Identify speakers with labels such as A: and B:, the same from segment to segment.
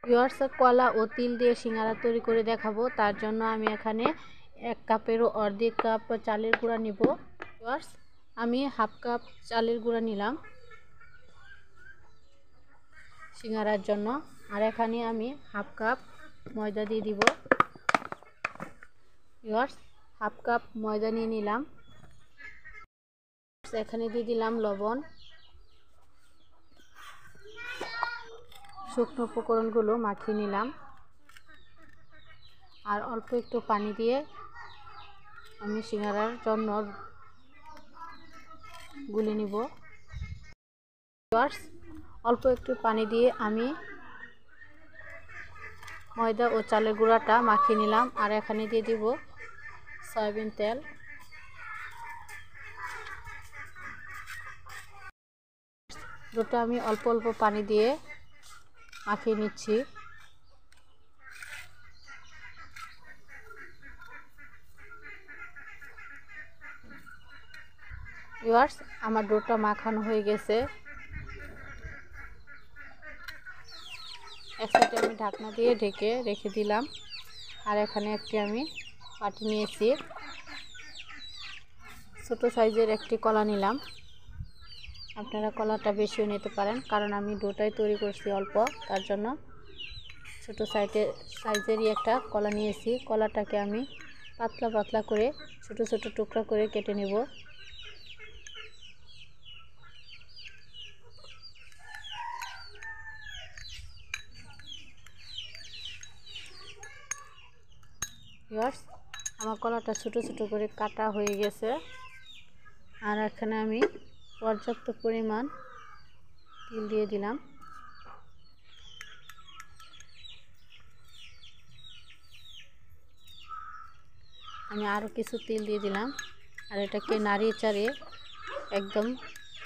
A: Viewers, কলা ও তিল দিয়ে সিঙ্গারা তৈরি করে দেখাবো। তার জন্য আমি এখানে 1 কাপেরও অর্ধেক কাপ চালের গুঁড়া নিব। ভিউয়ার্স, আমি হাফ কাপ চালের গুঁড়া নিলাম সিঙ্গারার জন্য। আর এখানে আমি হাফ কাপ ময়দা দিয়ে দিব। ভিউয়ার্স, হাফ কাপ ময়দা নিয়ে নিলাম। এখানে দিয়ে দিলাম লবণ। শুকনো উপকরণগুলো মাখিয়ে নিলাম আর অল্প একটু পানি দিয়ে আমি সিঙ্গারার জন্য গুলে নিব। ভিউয়ার্স, অল্প একটু পানি দিয়ে আমি ময়দা ও চালের গুঁড়াটা মাখিয়ে নিলাম। আর এখানে দিয়ে দিব সয়াবিন তেল। দুটো আমি অল্প অল্প পানি দিয়ে মাখিয়ে নিচ্ছি। ভিউয়ার্স, আমার ডোটা মাখানো হয়ে গেছে। এক সাইডে আমি ঢাকনা দিয়ে ঢেকে রেখে দিলাম। আর এখানে একটি আমি বাটি নিয়েছি। ছোট সাইজের একটি কলা নিলাম। আপনারা কলাটা বেশিও নিতে পারেন, কারণ আমি ডোটাই তৈরি করছি অল্প, তার জন্য ছোট সাইজেরই একটা কলা নিয়েছি। কলাটাকে আমি পাতলা পাতলা করে ছোট ছোট টুকরা করে কেটে নেব। ভিউয়ার্স, আমার কলাটা ছোট ছোট করে কাটা হয়ে গেছে। আর এখানে আমি পর্যাপ্ত পরিমাণ তিল দিয়ে দিলাম। আমি আরও কিছু তিল দিয়ে দিলাম। আর এটাকে নাড়িয়ে চাড়িয়ে একদম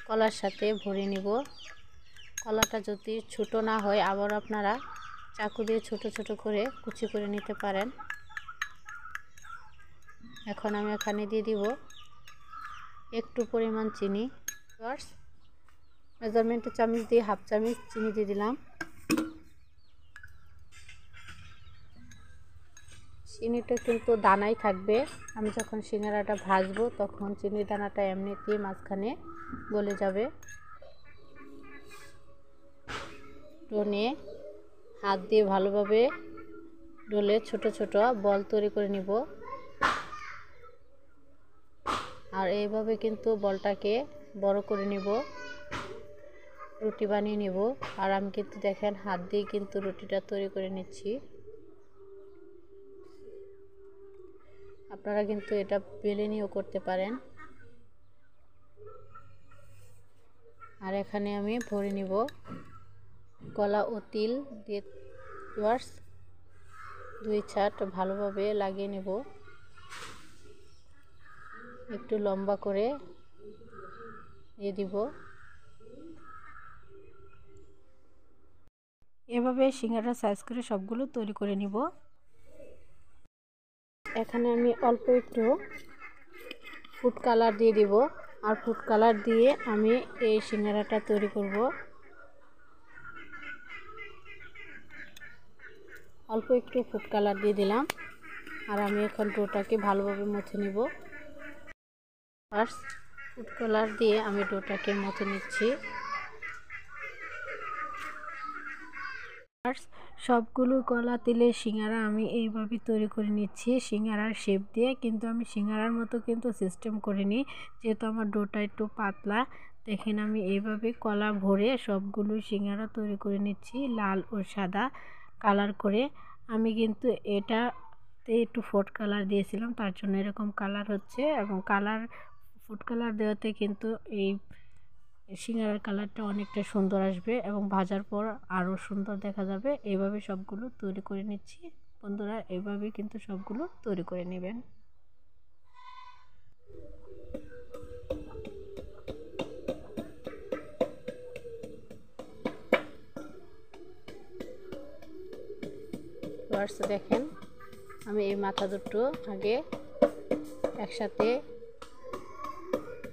A: কলার সাথে ভরে নিব। কলাটা যদি ছোট না হয়, আবার আপনারা চাকু দিয়ে ছোট ছোট করে কুচি করে নিতে পারেন। এখন আমি এখানে দিয়ে দিব একটু পরিমাণ চিনি। মেজারমেন্টের চামচ দিয়ে হাফ চামচ চিনি দিয়ে দিলাম। চিনিটা কিন্তু দানাই থাকবে। আমি যখন সিঙ্গারাটা ভাজবো তখন চিনির দানাটা এমনিতেই মাঝখানে গলে যাবে। ডোনে হাত দিয়ে ভালোভাবে ডলে ছোট ছোট বল তৈরি করে নিব। আর এইভাবে কিন্তু বলটাকে বড় করে নিব, রুটি বানিয়ে নিব। আর আমি কিন্তু দেখেন হাত দিয়ে কিন্তু রুটিটা তৈরি করে নিচ্ছি। আপনারা কিন্তু এটা বেলে নিয়েও করতে পারেন। আর এখানে আমি ভরে নিব কলা ও তিল দিয়ে। ভিউয়ার্স, 2 ছাট ভালোভাবে লাগিয়ে নেব, একটু লম্বা করে দিয়ে দিব। এভাবে সিঙ্গারা সাইজ করে সবগুলো তৈরি করে নিব। এখানে আমি অল্প একটু ফুড কালার দিয়ে দিব। আর ফুড কালার দিয়ে আমি এই সিঙ্গারাটা তৈরি করব। অল্প একটু ফুড কালার দিয়ে দিলাম। আর আমি এখন ডোটাকে ভালোভাবে মথে নেব। ফার্স্ট ফুড কালার দিয়ে আমি ডোটাকে মথে নিচ্ছি। সবগুলো কলা তিলের সিঙ্গারা আমি এইভাবে তৈরি করে নিচ্ছি সিঙ্গারার শেপ দিয়ে। কিন্তু আমি সিঙ্গারার মতো কিন্তু সিস্টেম করিনি, যেহেতু আমার ডোটা একটু পাতলা। দেখেন আমি এইভাবে কলা ভরে সবগুলো সিঙ্গারা তৈরি করে নিচ্ছি লাল ও সাদা কালার করে। আমি কিন্তু এটাতে একটু ফুড কালার দিয়েছিলাম, তার জন্য এরকম কালার হচ্ছে। এবং ফুড কালার দেওয়াতে কিন্তু এই সিঙ্গারার কালারটা অনেকটা সুন্দর আসবে এবং ভাজার পর আরও সুন্দর দেখা যাবে। এইভাবে সবগুলো তৈরি করে নিচ্ছি। বন্ধুরা, এইভাবে কিন্তু সবগুলো তৈরি করে নেবেন। দেখেন আমি এই মাথা দুটো আগে একসাথে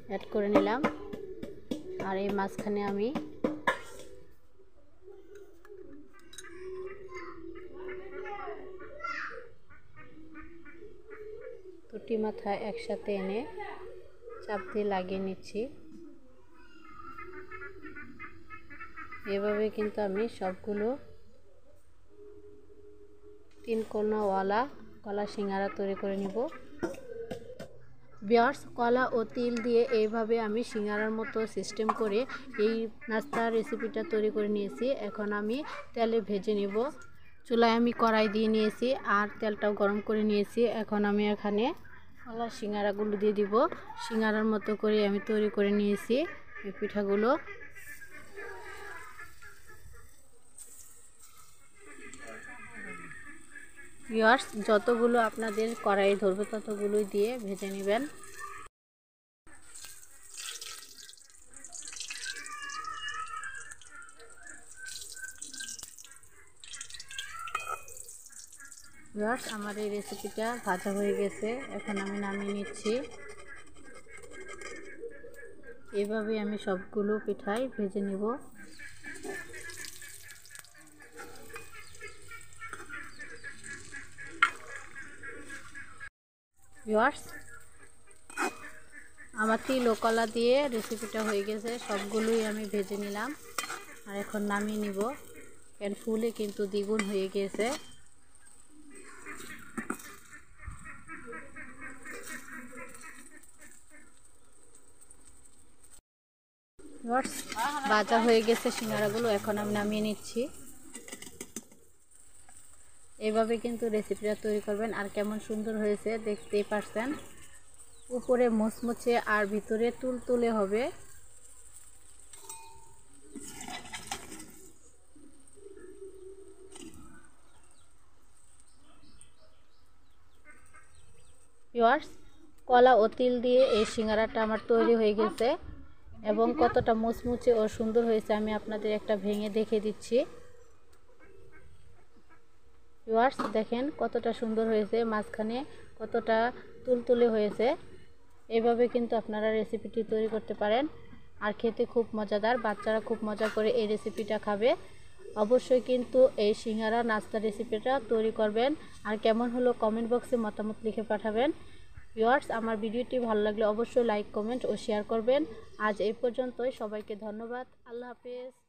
A: অ্যাড করে নিলাম। আর এই মাঝখানে আমি দুটি মাথা একসাথে এনে চাপ দিয়ে লাগিয়ে নিচ্ছি। এভাবে কিন্তু আমি সবগুলো 3 কোণাওয়ালা কলা সিঙ্গারা তৈরি করে নিব। ভিউয়ার্স, কলা ও তিল দিয়ে এইভাবে আমি সিঙ্গারার মতো সিস্টেম করে এই নাস্তার রেসিপিটা তৈরি করে নিয়েছি। এখন আমি তেলে ভেজে নেব। চুলায় আমি কড়াই দিয়ে নিয়েছি আর তেলটাও গরম করে নিয়েছি। এখন আমি এখানে কলা সিঙ্গারাগুলো দিয়ে দিব। সিঙ্গারার মতো করে আমি তৈরি করে নিয়েছি এই পিঠাগুলো। ভিউয়ার্স, যতগুলো আপনাদের কড়াই ধরবে ততগুলোই দিয়ে ভেজে নেবেন। ভিউয়ার্স, আমার এই রেসিপিটা ভাজা হয়ে গেছে। এখন আমি নামিয়ে নিচ্ছি। এভাবে আমি সবগুলো পিঠাই ভেজে নেব। ভিউয়ার্স, আমার তিল ও কলা দিয়ে রেসিপিটা হয়ে গেছে। সবগুলোই আমি ভেজে নিলাম আর এখন নামিয়ে নিব। এর ফুলে কিন্তু দ্বিগুণ হয়ে গিয়েছে। ভিউয়ার্স, ভাজা হয়ে গেছে সিঙ্গারাগুলো, এখন আমি নামিয়ে নিচ্ছি। এভাবে কিন্তু রেসিপিটা তৈরি করবেন আর কেমন সুন্দর হয়েছে দেখতেই পারছেন। উপরে মুচমুচে আর ভিতরে তুলতুলে হবে। ভিউয়ার্স, কলা ও তিল দিয়ে এই সিঙ্গারাটা আমার তৈরি হয়ে গেছে এবং কতটা মুচমুচে ও সুন্দর হয়েছে আমি আপনাদের একটা ভেঙে দেখে দিচ্ছি। ভিউয়ার্স, দেখেন কতটা সুন্দর হয়েছে, মাঝখানে কতটা তুলতুলে হয়েছে। এভাবে কিন্তু আপনারা রেসিপিটি তৈরি করতে পারেন আর খেতে খুব মজাদার। বাচ্চারা খুব মজা করে এই রেসিপিটা খাবে। অবশ্যই কিন্তু এই সিঙ্গারা নাস্তা রেসিপিটা তৈরি করবেন আর কেমন হলো কমেন্ট বক্সে মতামত লিখে পাঠাবেন। ভিউয়ার্স, আমার ভিডিওটি ভালো লাগলে অবশ্যই লাইক, কমেন্ট ও শেয়ার করবেন। আজ এই পর্যন্তই। সবাইকে ধন্যবাদ। আল্লাহ হাফেজ।